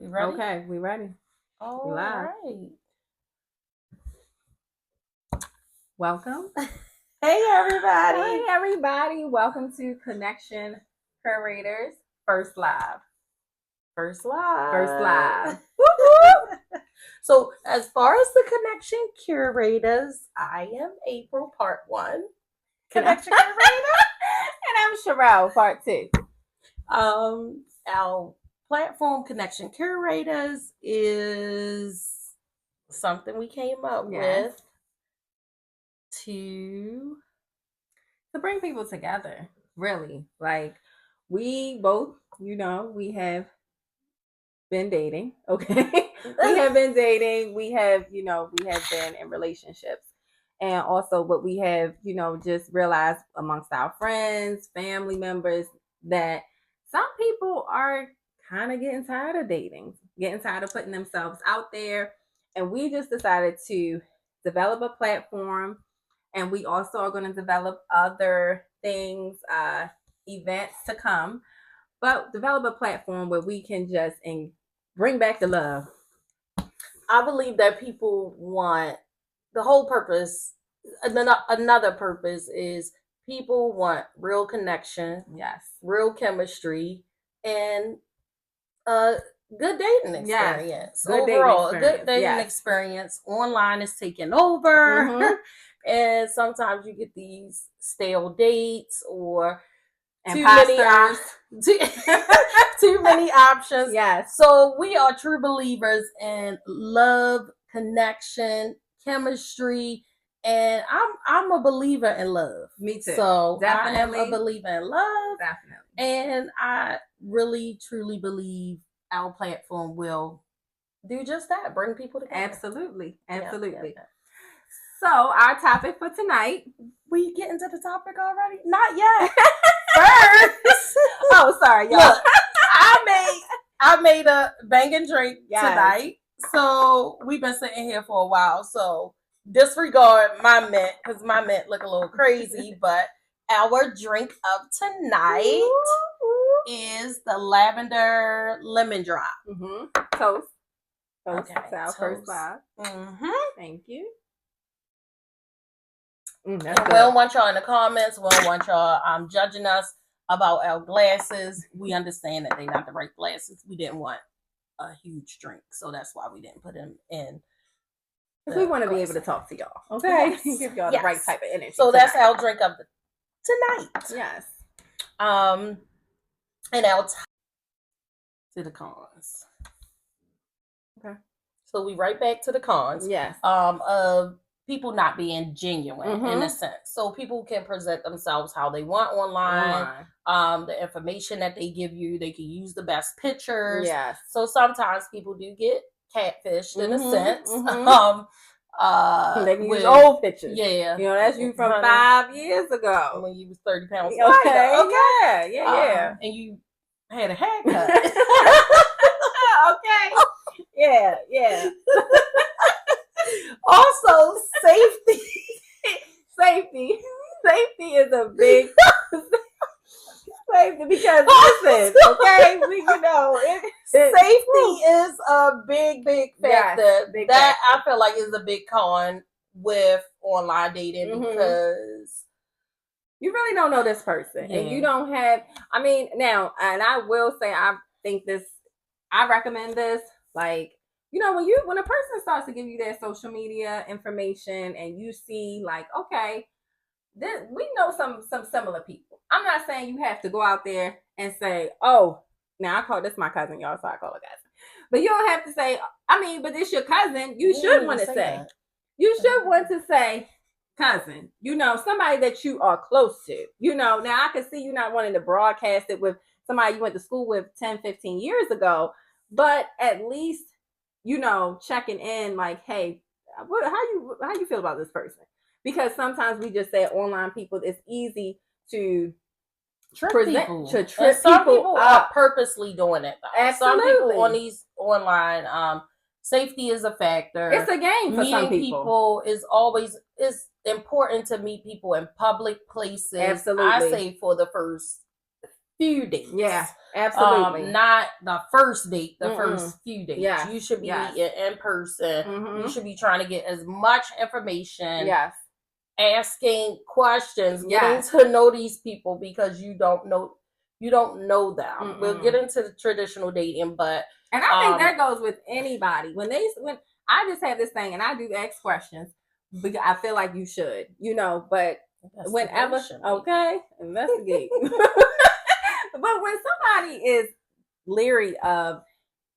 You ready? Okay, we ready. All live. right. Welcome. Hey, everybody. Hey, everybody. Welcome to Connection Curators First Live. First live. First live. So, as far as the Connection Curators, I am April, part 1. Connection Curator. And I'm Sherelle, part 2. Our platform, Connection Curators, is something we came up Yes. with to bring people together, really. Like, we both, we have been dating, okay? We have been dating. We have been in relationships. And also what we have, just realized amongst our friends, family members, that some people are kind of getting tired of dating, getting tired of putting themselves out there. And we just decided to develop a platform. And we also are going to develop other things, events to come, but develop a platform where we can just bring back the love. I believe that people want the whole purpose. Another purpose is people want real connection, Yes, real chemistry, and good dating experience. Yes. Good overall, dating experience. A good dating experience. Online is taking over, and sometimes you get these stale dates or too many options. Yes. So we are true believers in love, connection, chemistry, and I'm a believer in love. Me too. So Definitely. I am a believer in love. Definitely. And I really truly believe our platform will do just that, bring people together. Absolutely. Absolutely. Yeah. So our topic for tonight. We get into the topic already? Not yet. First. Oh, sorry, y'all. Look, I made a banging drink tonight. So we've been sitting here for a while. So disregard my mint, because my mint look a little crazy. But our drink of tonight is the lavender lemon drop. Toast. Okay. Our first live. Thank you. We don't want y'all in the comments. We don't want y'all judging us about our glasses. We understand that they're not the right glasses. We didn't want a huge drink, so that's why we didn't put them in. We want to be able to talk to y'all, okay? Yes. Give y'all the right type of energy. So that's our drink of tonight. Yes. And our to the cons. Okay. So we right back to the cons. Yes. Of people not being genuine in a sense. So people can present themselves how they want online. The information that they give you, they can use the best pictures. Yes. So sometimes people do get catfished in a sense. They can use old pictures. Yeah. That's you from 5 years ago. When you was 30 pounds lighter. Okay. Yeah. And you had a haircut. Okay. Yeah. Also, safety. Safety is a big safety, because listen, okay, safety is a big factor. Yes, big that factor. I feel like is a big con with online dating, because you really don't know this person, and you don't have. I mean, now, and I will say, I recommend this, like. When a person starts to give you their social media information and you see, like, okay, we know some similar people. I'm not saying you have to go out there and say, oh, now I call this my cousin, y'all, so I call her cousin. But you don't have to say, but this your cousin. You should want to say, you should want to say cousin, somebody that you are close to. Now I can see you not wanting to broadcast it with somebody you went to school with 10, 15 years ago, but at least checking in, like, hey, how you feel about this person? Because sometimes we just say online people, it's easy to trick people. Some people are purposely doing it, though. Absolutely. Some people on these online, safety is a factor. It's a game for some people. Is important to meet people in public places. Absolutely. I say for the first few dates. Yeah, absolutely. Not the first date, the first few dates. Yes. You should be meeting in person. Mm-hmm. You should be trying to get as much information. Yes. Asking questions, Yes. getting to know these people because you don't know them. Mm-mm. We'll get into the traditional dating, but and I think that goes with anybody. When I just have this thing and I do ask questions, because I feel like you should, but whenever, okay, investigate. But when somebody is leery of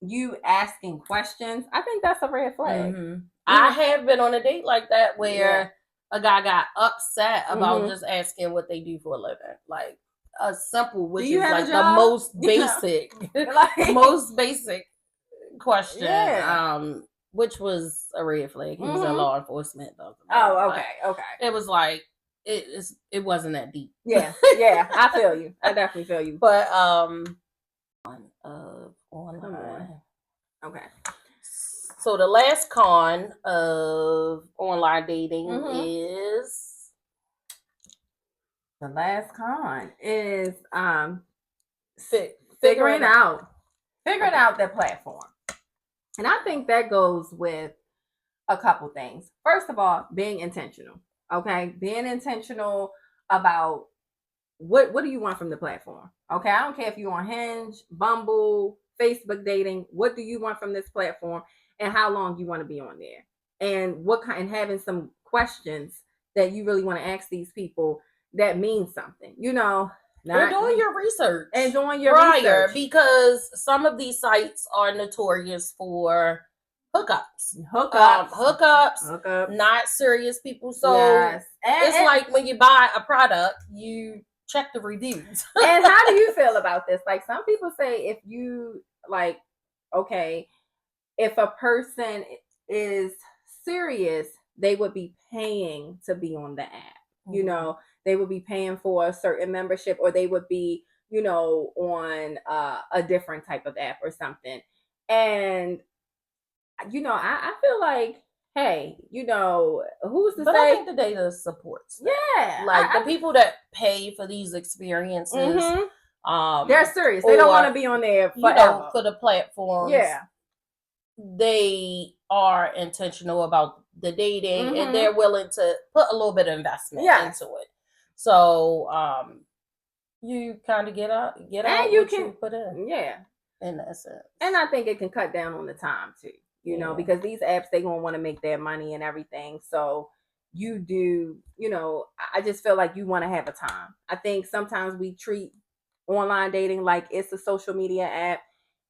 you asking questions, I think that's a red flag. Mm-hmm. I have been on a date like that where a guy got upset about just asking what they do for a living. Like a simple, which is like the most basic, most basic question. Which was a red flag. He was in law enforcement though. Oh, okay. It was like it wasn't that deep. Yeah, I feel you. I definitely feel you. But online. Okay. So the last con of online dating is figuring out the platform. And I think that goes with a couple things. First of all, being intentional. Okay, being intentional about what do you want from the platform. Okay, I don't care if you're on Hinge, Bumble, Facebook dating. What do you want from this platform, and how long you want to be on there, and and having some questions that you really want to ask these people that means something. Or doing your research and doing your prior, research, because some of these sites are notorious for hookups, not serious people. So it's like when you buy a product, you check the reviews. And how do you feel about this? Like, some people say if you if a person is serious, they would be paying to be on the app. They would be paying for a certain membership, or they would be on a different type of app or something. And I feel like, hey, who's to say? I think the data supports that. Yeah, like the people that pay for these experiences, they're serious. They don't want to be on there forever. For the platforms. Yeah, they are intentional about the dating, and they're willing to put a little bit of investment into it. So you kind of get out and you put in. Yeah, in that sense. And I think it can cut down on the time too. Because these apps, they gonna want to make their money and everything. So you do, I just feel like you want to have a time. I think sometimes we treat online dating like it's a social media app,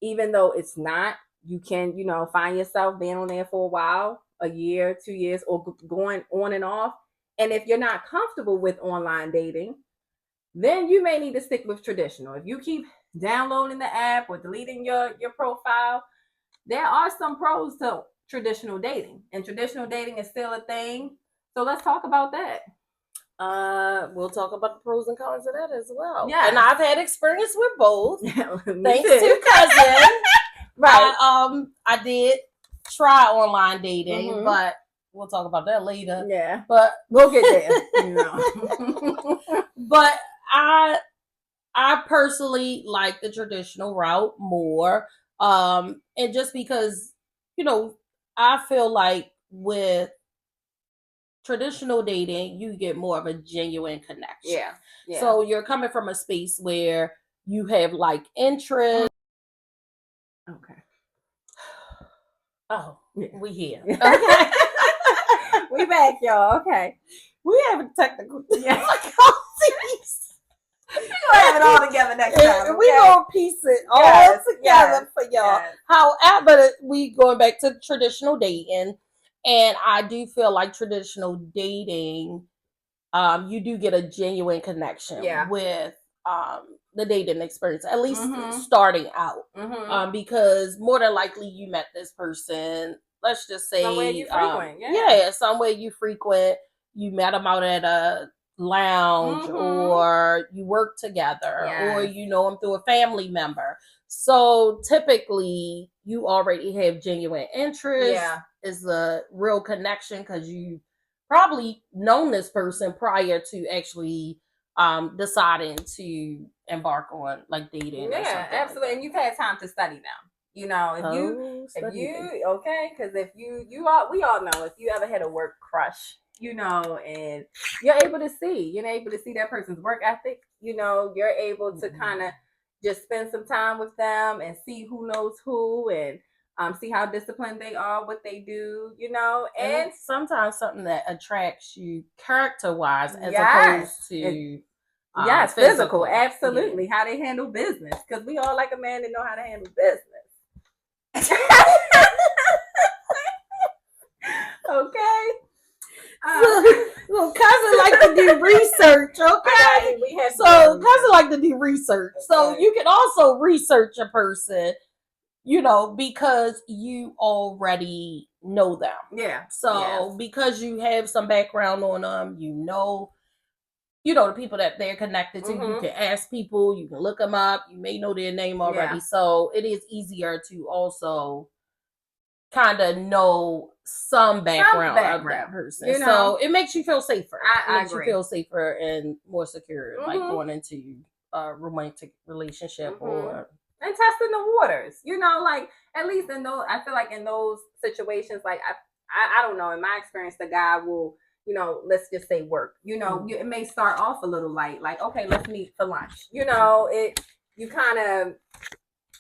even though it's not. You can, find yourself being on there for a while, a year, 2 years, or going on and off. And if you're not comfortable with online dating, then you may need to stick with traditional. If you keep downloading the app or deleting your profile, there are some pros to traditional dating, and traditional dating is still a thing. So let's talk about that. We'll talk about the pros and cons of that as well. Yeah, and I've had experience with both. Thanks too. to cousin. Right. I did try online dating, but we'll talk about that later. Yeah, but we'll get there. But I personally like the traditional route more. And just because, I feel like with traditional dating, you get more of a genuine connection. Yeah. So you're coming from a space where you have like interest. Okay. Oh, yeah. We here. Okay. We back, y'all. Okay. We have a technical. Yeah. We'll have it all together next time. Okay? We're going to piece it all together for y'all. Yes. However, we going back to traditional dating, and I do feel like traditional dating, you do get a genuine connection with the dating experience, at least starting out. Because more than likely you met this person, let's just say somewhere you frequent. Somewhere you frequent. You met them out at a lounge, or you work together, or you know them through a family member. So typically you already have genuine interest. Is a real connection because you probably known this person prior to actually deciding to embark on like dating. Yeah, absolutely. Like, and you've had time to study them. You know, because if you all, we all know, if you ever had a work crush, you know, and you're able to see that person's work ethic, you know, you're able to kind of just spend some time with them and see who knows who, and see how disciplined they are, what they do, you know, and sometimes something that attracts you character wise as opposed to yes, physical, absolutely. Yeah. How they handle business, because we all like a man that know how to handle business. Okay. So cousin like to do research, okay? So cousin like to do research. So you can also research a person, you know, because you already know them. Yeah. So because you have some background on them, you know the people that they're connected to. You can ask people, you can look them up, you may know their name already. Yeah. So it is easier to also kind of know some background of that person. You know? So it makes you feel safer. It makes you feel safer and more secure, like going into a romantic relationship or and testing the waters. You know, like at least in those, I feel like in those situations, like I don't know, in my experience, the guy will, you know, let's just say work. You know, it may start off a little light, like, okay, let's meet for lunch. You know, you kind of,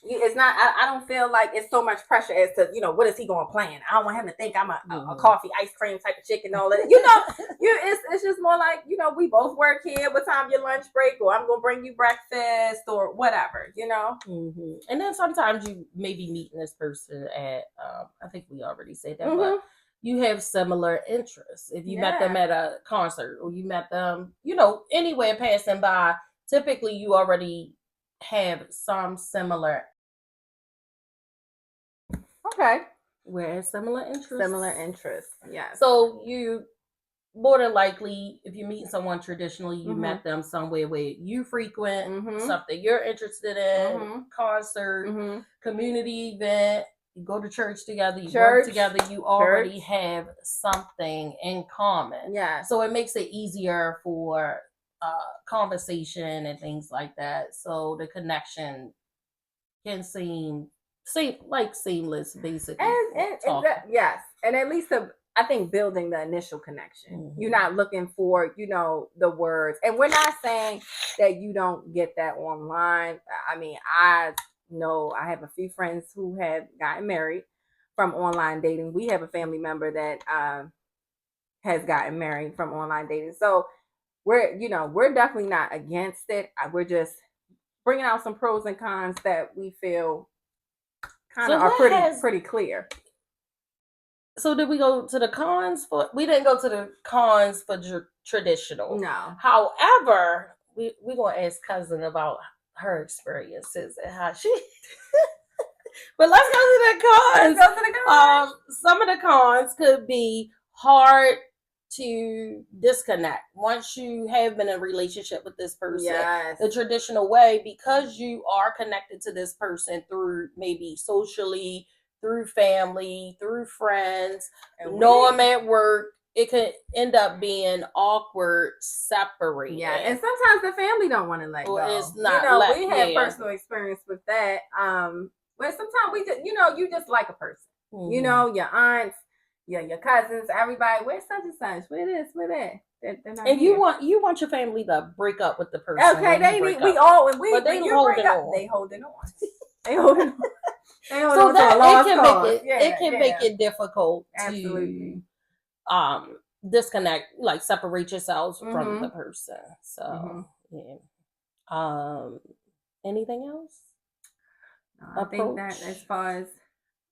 it's not, I don't feel like it's so much pressure as to, you know, what is he going to plan? I don't want him to think I'm a coffee, ice cream type of chick and all that. You know, it's just more like, you know, we both work here. What time your lunch break? Or I'm going to bring you breakfast or whatever, you know? Mm-hmm. And then sometimes you may be meeting this person at, I think we already said that, but you have similar interests. If you met them at a concert or you met them, you know, anywhere passing by, typically you already have some similar. Okay. Whereas similar interests. Yeah. So you more than likely, if you're meeting someone traditionally, you met them somewhere where you frequent, something you're interested in, concert, community event, you go to church together, you work together, you already have something in common. Yeah. So it makes it easier for conversation and things like that. So the connection can seem seamless, basically. And yes. And at least I think building the initial connection. You're not looking for, you know, the words. And we're not saying that you don't get that online. I mean, I know I have a few friends who have gotten married from online dating. We have a family member that has gotten married from online dating. So we're definitely not against it. We're just bringing out some pros and cons that we feel kind of are pretty clear. So did we go to the cons for? We didn't go to the cons for traditional. No. However, we're gonna ask cousin about her experiences and how she. But let's go to the cons. Let's go to the cons. Some of the cons could be hard to disconnect once you have been in a relationship with this person. Yes. The traditional way, because you are connected to this person through maybe socially, through family, through friends, know them at work, it could end up being awkward, separated. Yeah, and sometimes the family don't want to let go. It's not. We have personal experience with that. But sometimes we just, you just like a person. You know, your aunts, your cousins, everybody. Where's such and such? Where this? Where that? And you want your family to break up with the person. Okay, they holding on. They holding on. They holding on. So that it can make it difficult to disconnect, like separate yourselves from the person. So anything else? I think that as far as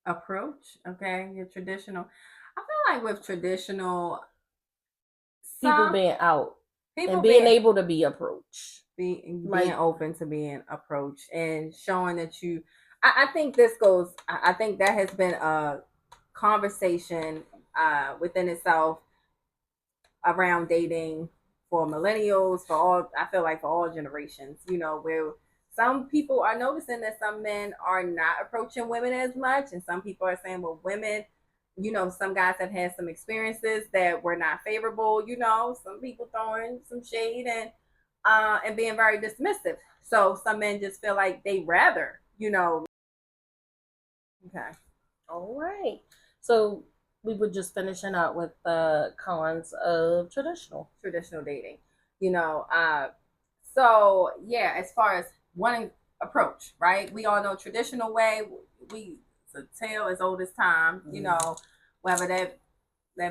approach, okay, your traditional. I feel like with traditional, people being out and being able to be approached, being open to being approached and showing that you. I think this goes. I think that has been a conversation within itself around dating for millennials, for all. I feel like for all generations. Where some people are noticing that some men are not approaching women as much, and some people are saying, well, women. Some guys have had some experiences that were not favorable. Some people throwing some shade, and and being very dismissive. So some men just feel like they rather, Okay. All right. So we were just finishing up with the cons of traditional dating. You know, so yeah, as far as one approach, right? We all know traditional way. It's a tale as old as time. You know, whether that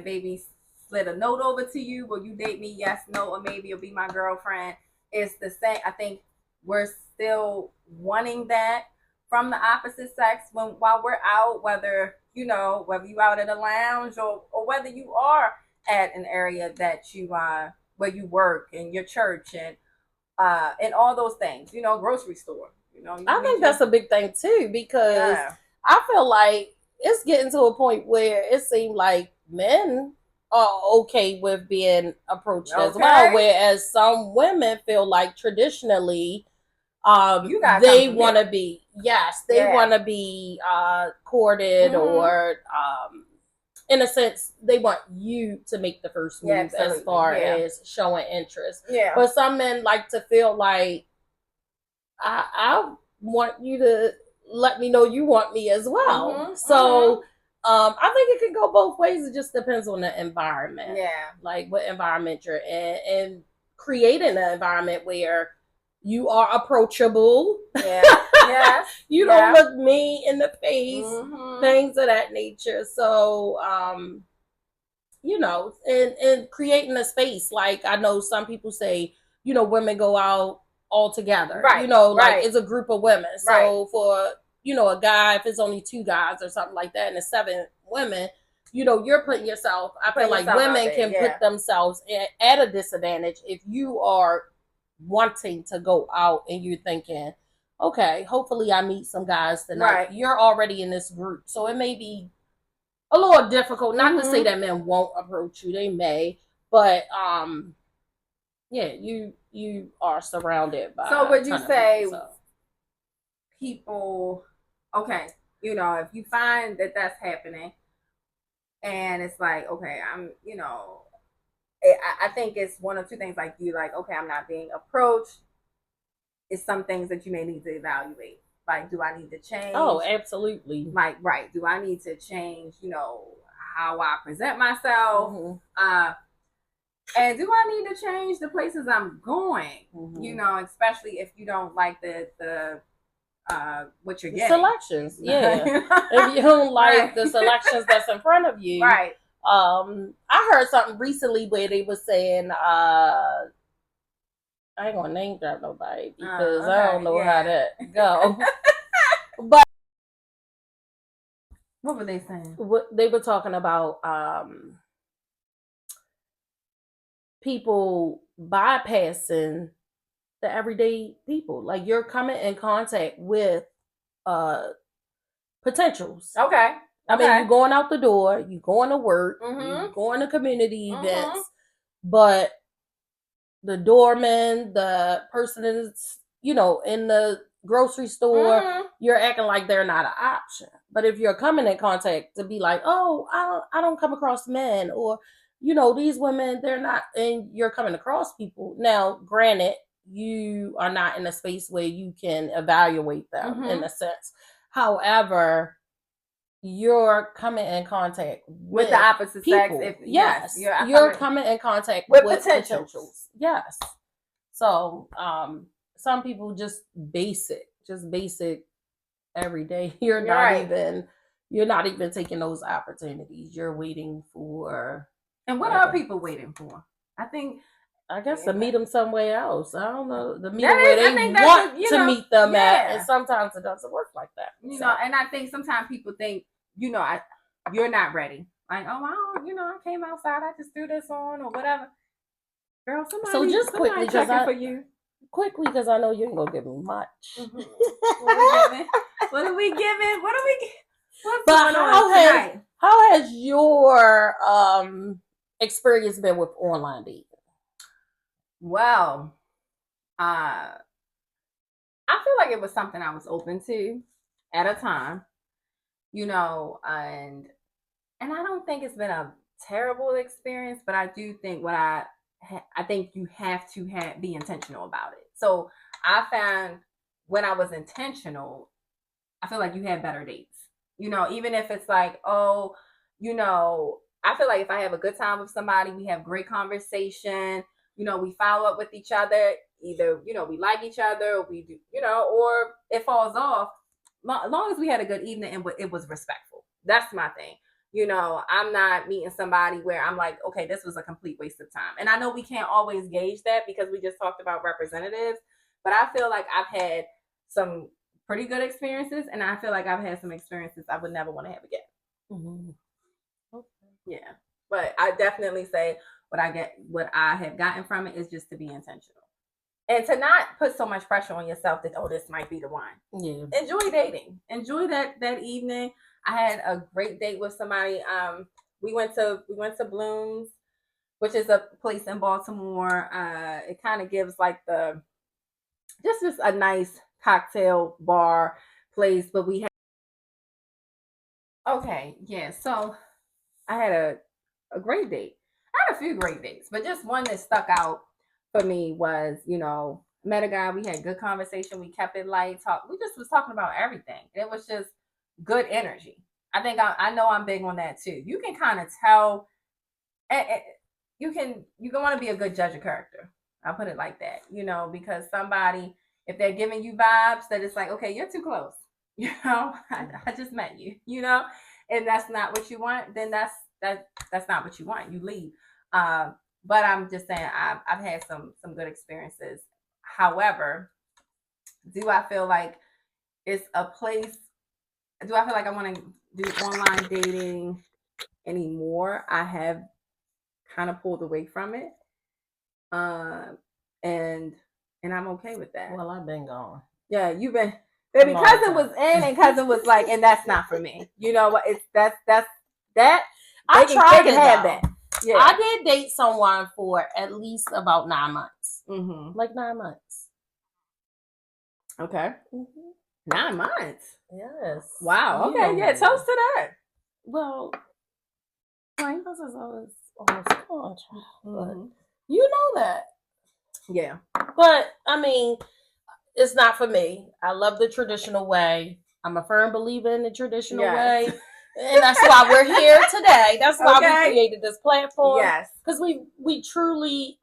baby slid a note over to you, will you date me? Yes, no, or maybe you'll be my girlfriend. It's the same. I think we're still wanting that from the opposite sex while we're out, whether you out at a lounge or whether you are at an area that you where you work and your church and all those things, grocery store. I think that's a big thing too, because I feel like it's getting to a point where it seems like men are okay with being approached as well, whereas some women feel like traditionally they want to be want to be courted, or in a sense they want you to make the first move as far as showing interest. But some men like to feel like I want you to let me know you want me as well. So I think it can go both ways. It just depends on the environment. Like what environment you're in, and creating an environment where you are approachable. You don't look me in the face, things of that nature. So and creating a space. Like I know some people say, women go out all together. Like it's a group of women. So for a guy, if it's only 2 guys or something like that, and it's 7 women, you're putting yourself. I feel like women can put themselves at a disadvantage if you are wanting to go out and you're thinking, okay, hopefully I meet some guys tonight. You're already in this group, so it may be a little difficult. Not to say that men won't approach you; they may, but you are surrounded by. So would you say people? Okay, if you find that that's happening, and it's like, okay, I think it's one of 2 things. Like okay, I'm not being approached. It's some things that you may need to evaluate. Like, do I need to change? Oh, absolutely. Like, right. Do I need to change, how I present myself? And do I need to change the places I'm going? Especially if you don't like the what you're getting. Selections. Yeah. If you don't like the selections that's in front of you. Right. I heard something recently where they were saying, I ain't gonna name drop nobody because I don't know how that go. But what were they saying? They were talking about people bypassing the everyday people. Like you're coming in contact with potentials. Okay. I mean, you're going out the door, you're going to work, you're going to community events, but the doorman, the person is, in the grocery store, you're acting like they're not an option. But if you're coming in contact to be like, oh, I don't come across men, or, these women, they're not, and you're coming across people. Now, granted, you are not in a space where you can evaluate them in a sense. However, you're coming in contact with the opposite people. Sex. You're coming in contact with potentials. Yes. So, some people just basic every day. You're not even taking those opportunities. You're waiting for. And what are people waiting for? I guess to meet them somewhere else. I don't know. The meet where they want to meet them at, and sometimes it doesn't work like that. And I think sometimes people think, you're not ready. Like, oh, I came outside, I just threw this on or whatever. Girl, somebody just quickly because I know you ain't gonna give me much. What are we giving? What's but how has your experience been with online dating? Well, I feel like it was something I was open to at a time, and I don't think it's been a terrible experience, but I do think what I I think you have to be intentional about it. So I found when I was intentional, I feel like you had better dates. Even if it's like, oh, I feel like if I have a good time with somebody, we have great conversation, we follow up with each other, either, we like each other, or we do, or it falls off. As long as we had a good evening and it was respectful. That's my thing. I'm not meeting somebody where I'm like, okay, this was a complete waste of time. And I know we can't always gauge that because we just talked about representatives, but I feel like I've had some pretty good experiences, and I feel like I've had some experiences I would never want to have again. Mm-hmm. Okay. Yeah, but I definitely say what I have gotten from it is just to be intentional and to not put so much pressure on yourself that, oh, this might be the one. Yeah. Enjoy dating. Enjoy that evening. I had a great date with somebody. We went to Bloom's, which is a place in Baltimore. It kind of gives like just a nice cocktail bar place, but we had okay, yeah. So I had a great date. I had a few great dates, but just one that stuck out for me was, met a guy. We had good conversation. We kept it light. We just was talking about everything. It was just good energy. I think I know I'm big on that too. You can kind of tell. You can want to be a good judge of character. I'll put it like that. Because somebody, if they're giving you vibes that it's like, okay, you're too close. I just met you. And that's not what you want. Then that's not what you want. You leave. But I'm just saying I've had some good experiences. However, do I feel like it's a place? Do I feel like I want to do online dating anymore? I have kind of pulled away from it, and I'm okay with that. Well, I've been gone. Yeah, you've been. Baby, cousin was in, and cousin was like, and that's not for me. You know what? It's that's that. I tried to have that. Yeah, I did date someone for at least about 9 months. Mm-hmm. Like 9 months. Okay. Mm-hmm. 9 months. Yes. Wow. Okay. Yeah. Toast to that. Well, my cousin is almost gone, but you know that. Yeah. But I mean, it's not for me. I love the traditional way. I'm a firm believer in the traditional way. And that's why we're here today. That's why we created this platform. Yes. Because we truly,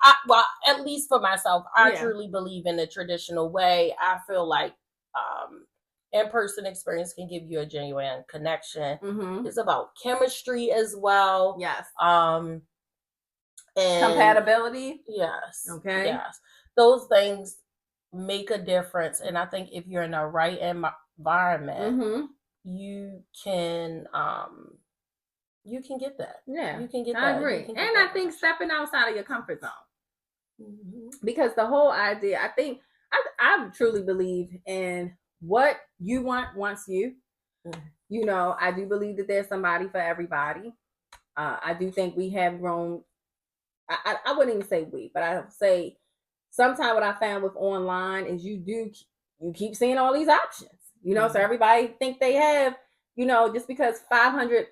at least for myself, I truly believe in the traditional way. I feel like in-person experience can give you a genuine connection. Mm-hmm. It's about chemistry as well. Yes. And compatibility. Yes. Okay. Yes. Those things make a difference. And I think if you're in the right environment, mm-hmm. you can get that. Yeah. You can get that. I agree. And I think stepping outside of your comfort zone. Mm-hmm. Because the whole idea, I think I truly believe in what you wants you. Mm-hmm. I do believe that there's somebody for everybody. I do think we have grown. I wouldn't even say we, but I say sometimes what I found with online is you keep seeing all these options. Mm-hmm. So everybody think they have, just because 500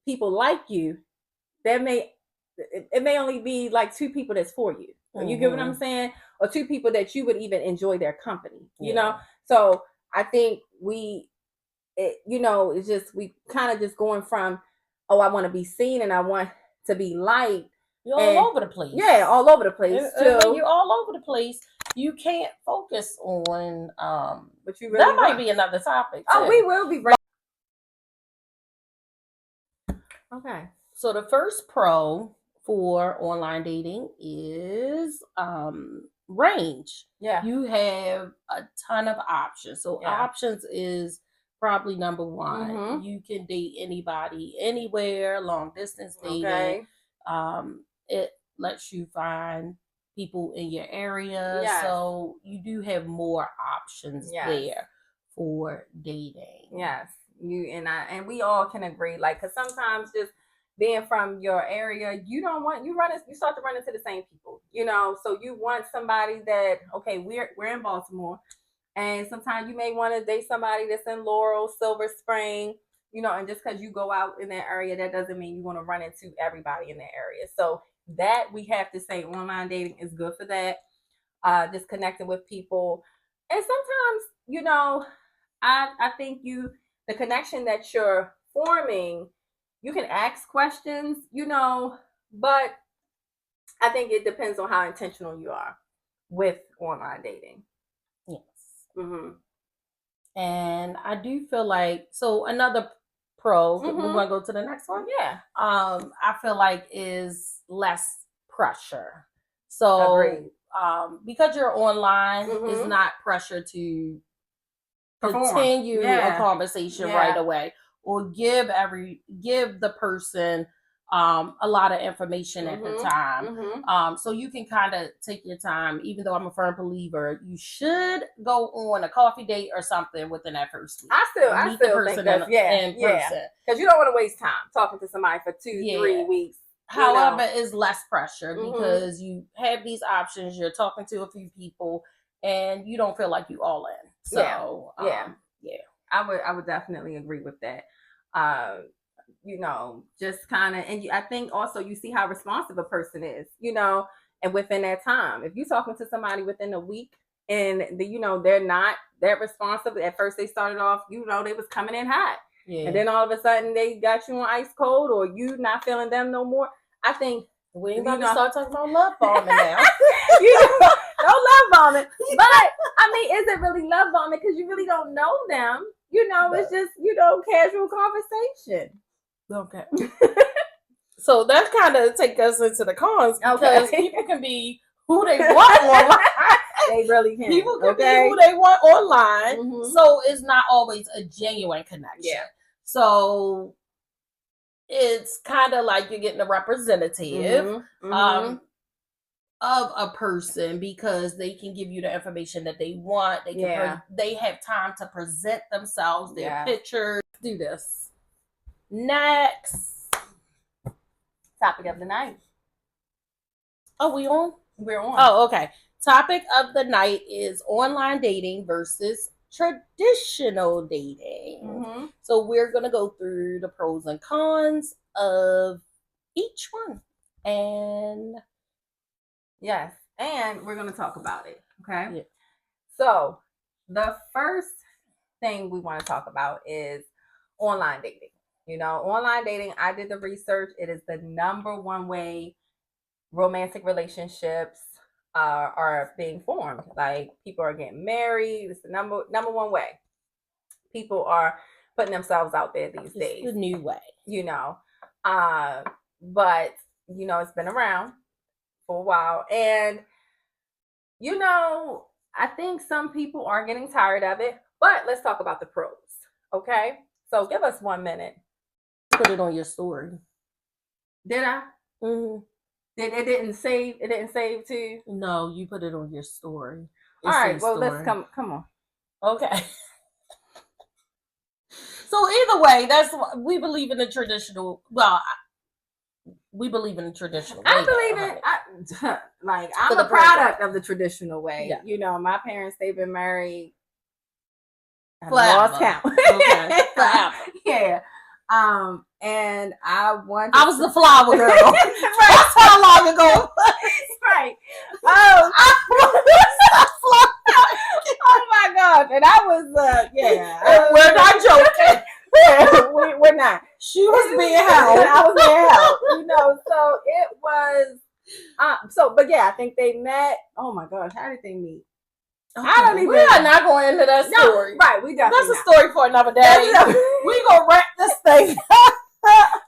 people like you, it may only be like 2 people that's for you. Mm-hmm. You get what I'm saying? Or 2 people that you would even enjoy their company, you know? So I think it's just, we kind of just going from, oh, I want to be seen and I want to be liked. You're all over the place. Yeah, all over the place. And when you're all over the place, you can't focus on but you really that might be another topic too. Oh, we will be right. Okay. So the first pro for online dating is range. Yeah. You have a ton of options. So options is probably number one. Mm-hmm. You can date anybody, anywhere, long distance dating. Okay. It lets you find people in your area. Yes. So you do have more options there for dating. Yes. And we all can agree, like, because sometimes just being from your area, you start to run into the same people, so you want somebody that, okay, we're in Baltimore, and sometimes you may want to date somebody that's in Laurel, Silver Spring, and just because you go out in that area, that doesn't mean you want to run into everybody in that area. So that we have to say online dating is good for that. Just connecting with people. And sometimes, you know, I think the connection that you're forming, you can ask questions, you know, but I think it depends on how intentional you are with online dating. Yes. Mm-hmm. And I do feel like, so another pro, we want to go to the next one? Yeah. I feel like is less pressure. So because you're online, it's not pressure to continue a conversation right away, or give the person a lot of information at the time. So you can kind of take your time. Even though I'm a firm believer, you should go on a coffee date or something within that first week. I still think that's in person, because you don't want to waste time talking to somebody for 2-3 weeks. However, it's less pressure because you have these options. You're talking to a few people, and you don't feel like you all in. So I would definitely agree with that. You know, just kind of, and I think also you see how responsive a person is, you know, and within that time, if you're talking to somebody within a week and you know they're not that responsive. At first they started off, you know, they was coming in hot. Yeah. And then all of a sudden they got you on ice cold, or you not feeling them no more. I think we ain't about to start talking about love bombing now. No love bombing. But I mean, is it really love bombing? Because you really don't know them. You know, it's just, you know, casual conversation. Okay. So that kind of take us into the cons, because people can be who they want online. They really can. People can be who they want online. So it's not always a genuine connection. Yeah. So it's kind of like you're getting a representative of a person, because they can give you the information that they want. They can they have time to present themselves, their pictures. Do this. Next topic of the night. Oh, we on? We're on. Oh, okay. Topic of the night is online dating versus traditional dating. So we're going to go through the pros and cons of each one. And yes, and we're going to talk about it. Okay. Yeah. So the first thing we want to talk about is online dating. You know, online dating, I did the research. It is the number one way romantic relationships are being formed. Like, people are getting married. It's the number one way. People are putting themselves out there these days. The new way. You know. But, you know, it's been around for a while. And, you know, I think some people are getting tired of it. But let's talk about the pros. Okay? So give us 1 minute. Put it on your story. Did I? It didn't save. It didn't save too. No, you put it on your story. All right. Well, let's come on. Okay. So either way, that's what we believe in the traditional. Well, we believe in the traditional way. I believe in. Like, I'm a product of the traditional way. Yeah. You know, my parents, they've been married. I lost count. Okay. Yeah. And I was the flower girl. Right. That's how long ago. Right. Oh, oh my God. And I was, we're not joking. We're not. She was being held. I was being held. You know, so it was, but yeah, I think they met. Oh my gosh. How did they meet? Okay. I don't even. We are not going into that story. No, right, we definitely. That's a story for another day. We gonna wrap this thing.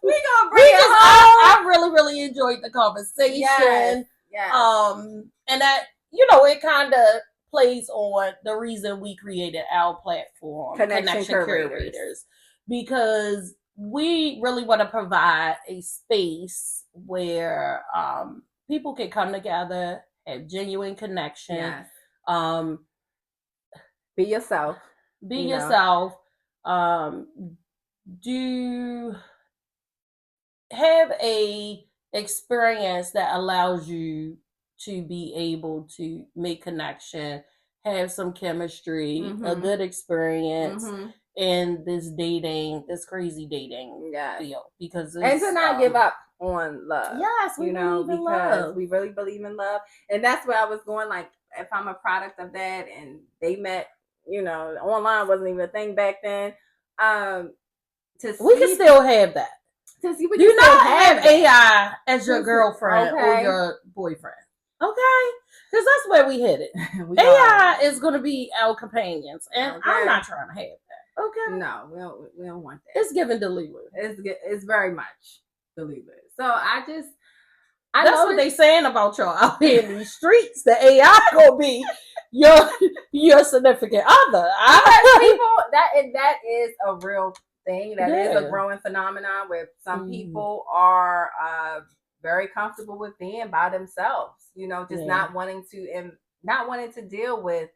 We gonna bring it home. I really, really enjoyed the conversation. Yes. And that, you know, it kind of plays on the reason we created our platform, Connection Curators, because we really want to provide a space where people can come together, have genuine connection. Yes. Be yourself. Be yourself. Do have a experience that allows you to be able to make connection, have some chemistry, a good experience, in this crazy dating field, because and to not give up on love. Yes, we believe in love. We really believe in love, and that's where I was going. Like, if I'm a product of that, and they met, online wasn't even a thing back then. We can still have that. You not have AI as your girlfriend or your boyfriend. Okay, because that's where we hit it. AI is going to be our companions, and I'm not trying to have that. Okay, no, we don't want that. It's giving Delulu. It's very much Delulu. So that's what they saying about y'all out here in these streets. The AI gonna be your significant other. People, that is a real thing. That is a growing phenomenon where some people are very comfortable with being by themselves. Not wanting to deal with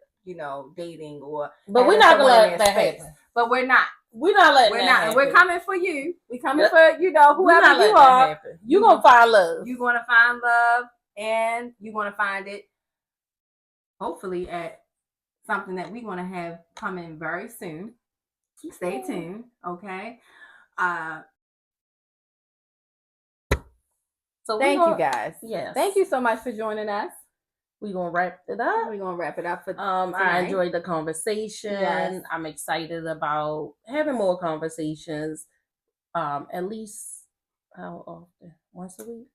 dating or. But we're not gonna let that happen. But we're not. We're not letting that happen. We're coming for you. We're coming for whoever you are. You're gonna find love. You're gonna find love, and you're gonna find it. Hopefully, at something that we're gonna have coming very soon. Stay tuned, okay? So thank you guys. Yes. Thank you so much for joining us. We're gonna wrap it up. We're gonna wrap it up for I enjoyed the conversation. Yes. I'm excited about having more conversations. At least how often? Once a week?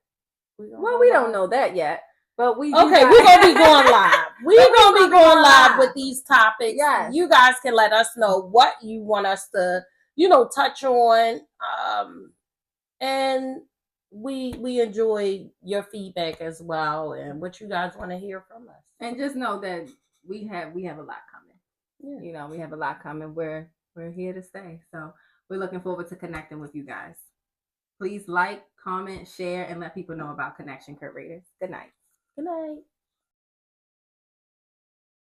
We don't know that yet. But we're gonna be going live. We're gonna be going live with these topics. Yes. You guys can let us know what you want us to, touch on. And we enjoy your feedback as well, and what you guys want to hear from us. And just know that we have a lot coming. Yeah. We have a lot coming. We're here to stay. So we're looking forward to connecting with you guys. Please like, comment, share, and let people know about Connection Curators. Good night. Good night.